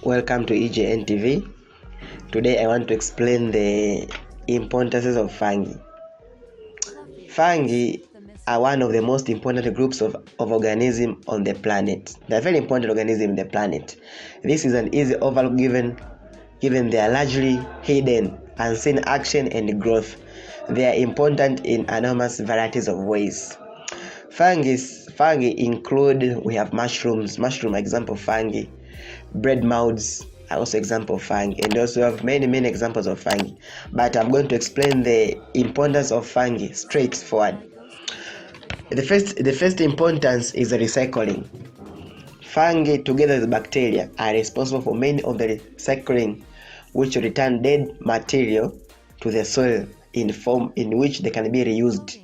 Welcome to EJN TV. Today I want to explain the importances of fungi. Fungi are one of the most important groups of organisms on the planet. They are very important organisms on the planet. This is an easy overlook given they are largely hidden, unseen action and growth. They are important in enormous varieties of ways. Fungi include, we have mushrooms, example of fungi. Bread moulds are also example of fungi, and also have many examples of fungi, but I'm going to explain the importance of fungi straightforward. The first importance is the recycling. Fungi together with bacteria are responsible for many of the recycling, which return dead material to the soil in form in which they can be reused.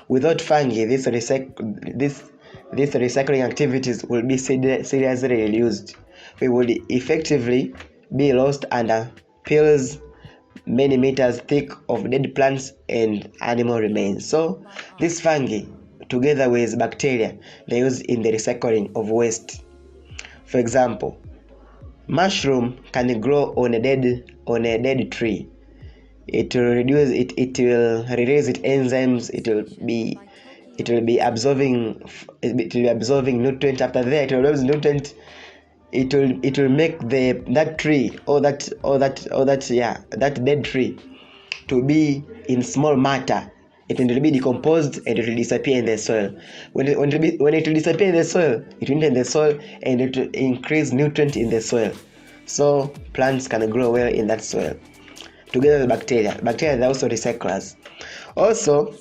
Without fungi, these recycling activities will be seriously reduced. We would effectively be lost under piles many meters thick of dead plants and animal remains. So these fungi, together with bacteria, they use in the recycling of waste. For example, mushroom can grow on a dead tree. It will release its enzymes. It will be absorbing nutrient. After that, it will absorb nutrient. It will make that tree or that dead tree to be in small matter. It will be decomposed and it will disappear in the soil. When it will disappear in the soil, it will enter in the soil and it will increase nutrient in the soil, so plants can grow well in that soil. Together with bacteria are also recyclers. Also,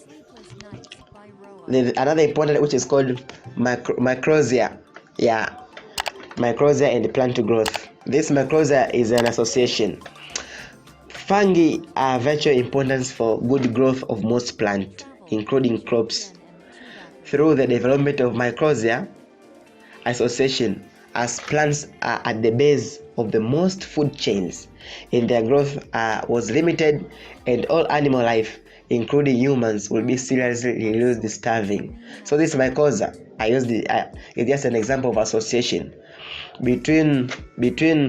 there's another important which is called mycorrhiza. Mycorrhiza and plant growth. This mycorrhiza is an association. Fungi are virtual importance for good growth of most plants, including crops. Through the development of mycorrhiza association, as plants are at the base of the most food chains, and their growth was limited, and all animal life, including humans, will be seriously reduced, starving. So this mycorrhiza is just an example of association between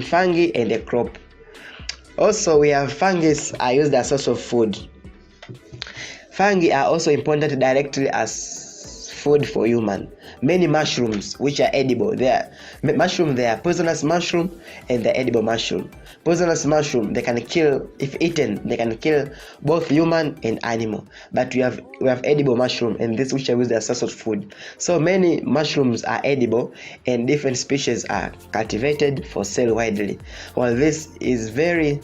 fungi and a crop. Also, we have fungus are used as source of food. Fungi are also important directly as food for human. Many mushrooms which are edible, they are poisonous mushroom and the edible mushroom. Poisonous mushroom, they can kill, if eaten, they can kill both human and animal. But we have edible mushroom, and this which are used as source of food. So many mushrooms are edible, and different species are cultivated for sale widely. While this is very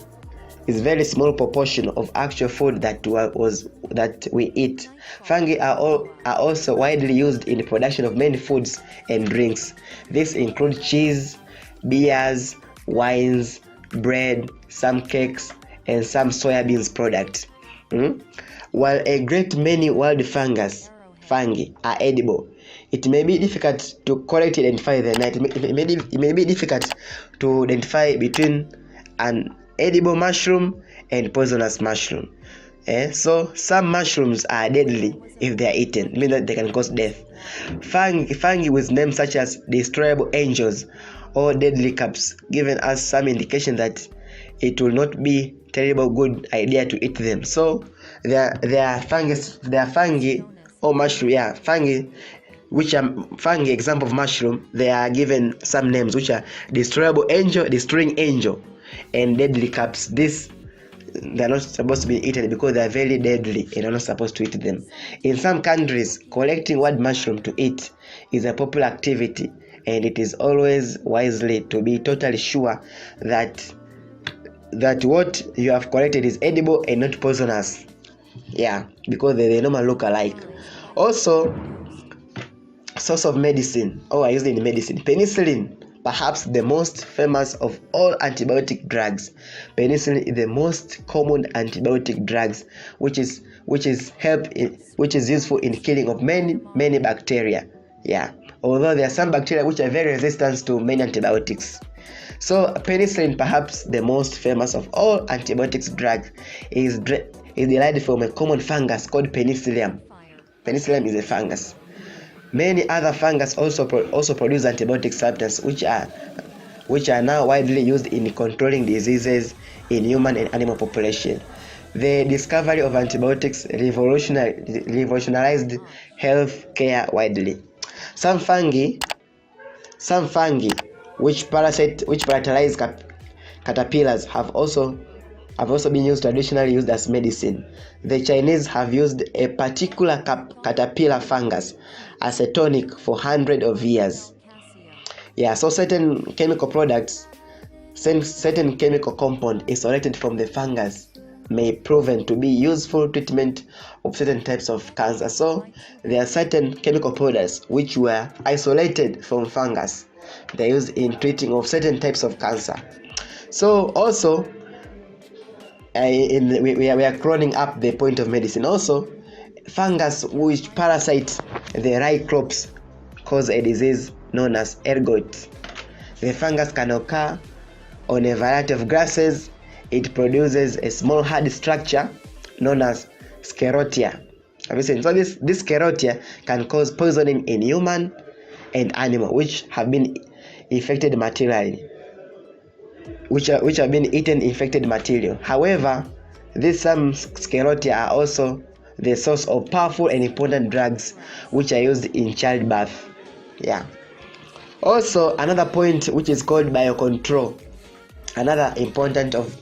small proportion of actual food that we eat. Fungi are also widely used in the production of many foods and drinks. This includes cheese, beers, wines, bread, some cakes, and some soybeans products. While a great many wild fungi are edible, it may be difficult to correctly identify them. It may be difficult to identify between an edible mushroom and poisonous mushroom. So some mushrooms are deadly if they are eaten, meaning that they can cause death. Fungi with names such as destroyable angels or deadly caps giving us some indication that it will not be terrible good idea to eat them. So there are fungi or mushroom, fungi which are fungi example of mushroom. They are given some names which are destroyable angel, destroying angel, and deadly caps. They're not supposed to be eaten because they are very deadly and you're not supposed to eat them. In some countries, collecting wild mushroom to eat is a popular activity, and it is always wisely to be totally sure that what you have collected is edible and not poisonous. Because they normally look alike. Also, source of medicine. I used it in medicine. Penicillin, perhaps the most famous of all antibiotic drugs. Penicillin is the most common antibiotic drugs, which is useful in killing of many bacteria. Although there are some bacteria which are very resistant to many antibiotics. So penicillin, perhaps the most famous of all antibiotics drugs, is derived from a common fungus called Penicillium. Penicillium is a fungus. Many other fungus also produce antibiotic substances which are which are now widely used in controlling diseases in human and animal population. The discovery of antibiotics revolutionized health care widely. Some fungi which paralyze caterpillars have also been traditionally used as medicine. The Chinese have used a particular caterpillar fungus as a tonic for hundreds of years. Yeah, so certain chemical products, certain chemical compound isolated from the fungus may proven to be useful treatment of certain types of cancer. So there are certain chemical products which were isolated from fungus. They're used in treating of certain types of cancer. So also we are cloning up the point of medicine. Also, fungus which parasite the rye crops cause a disease known as ergot. The fungus can occur on a variety of grasses. It produces a small hard structure known as sclerotia. Have you seen? So this sclerotia can cause poisoning in human and animal which have been infected materially, which have been eaten infected material. However, these some sclerotia are also the source of powerful and important drugs which are used in childbirth. Yeah. Also, another point which is called biocontrol. Another important of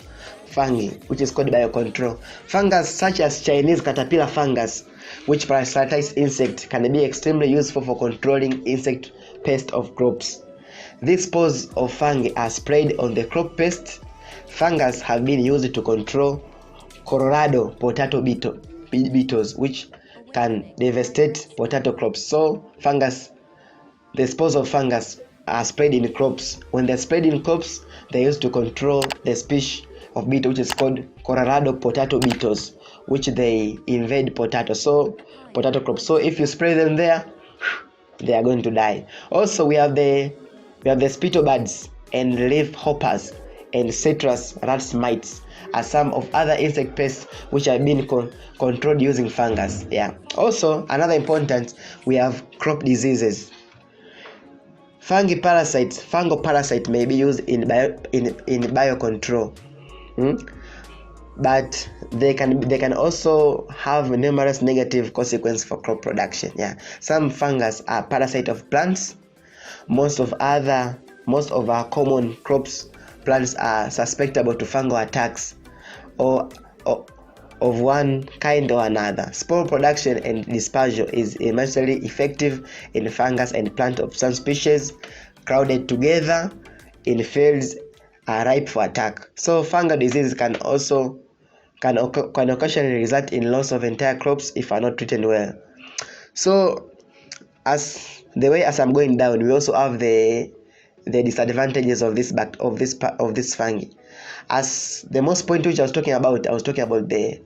fungi which is called biocontrol. Fungus such as Chinese caterpillar fungus, which parasitize insects, can be extremely useful for controlling insect pest of crops. These spores of fungi are sprayed on the crop pest. Fungus have been used to control Colorado potato beetles, which can devastate potato crops. So the spores of fungus are sprayed in crops. When they're sprayed in crops, they're used to control the species of beetle which is called Colorado potato beetles, which they invade potato crops. So if you spray them there, they are going to die. Also, we have the spittle buds and leaf hoppers and citrus rat mites are some of other insect pests which have been controlled using fungus. Yeah. Also, another important, we have crop diseases. Fungal parasite may be used in biocontrol, but they can also have numerous negative consequences for crop production. Yeah, some fungus are parasite of plants. Most of our common crops plants are susceptible to fungal attacks or of one kind or another. Spore production and dispersal is immensely effective in fungus and plant of some species crowded together in fields are ripe for attack. So fungal disease can occasionally result in loss of entire crops if are not treated well. So as I'm going down, we also have the disadvantages of this fungi. As the most point which I was talking about the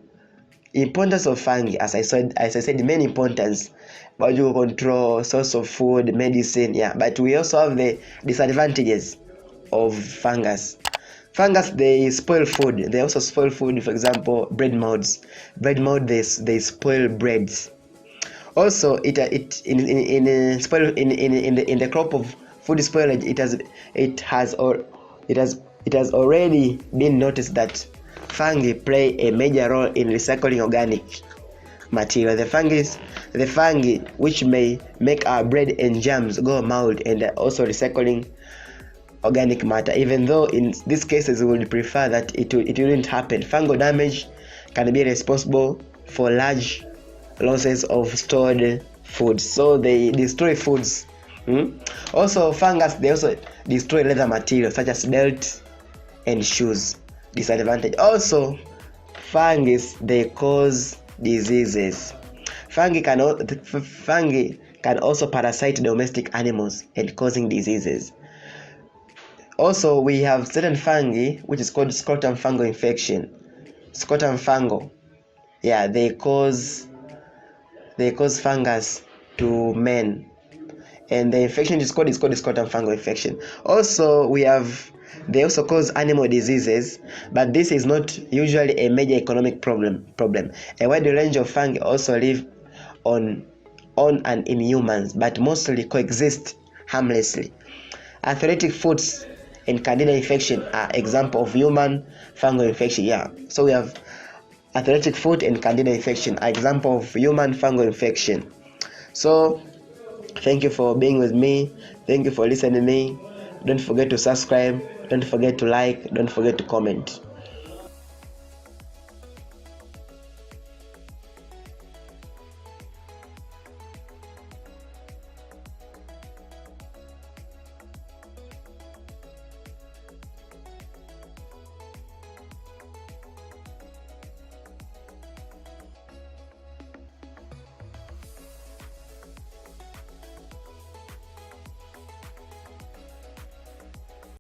importance of fungi. As I said, the main importance, biological control, source of food, medicine. Yeah, but we also have the disadvantages of fungus. Fungus, they spoil food. They also spoil food. For example, bread molds. They spoil breads. Also, in the crop of food spoilage, it has already been noticed that fungi play a major role in recycling organic material. The fungi which may make our bread and jams go mold and also recycling organic matter. Even though in these cases we would prefer that it wouldn't happen. Fungal damage can be responsible for large losses of stored food. So they destroy foods. Also, fungus, they also destroy leather material such as belts and shoes. Disadvantage. Also, fungus, they cause diseases. Fungi can also parasite domestic animals and causing diseases. Also, we have certain fungi which is called scrotum fungal infection. Scrotum fungal. Yeah, they cause fungus to men, and the infection is called scrotum fungal infection. Also, they also cause animal diseases, but this is not usually a major economic problem. A wide range of fungi also live on and in humans, but mostly coexist harmlessly. Athletic foods and candida infection are example of human fungal infection. Yeah, so we have athletic foot and candida infection are example of human fungal infection. So thank you for being with me. Thank you for listening to me. Don't forget to subscribe. Don't forget to like. Don't forget to comment.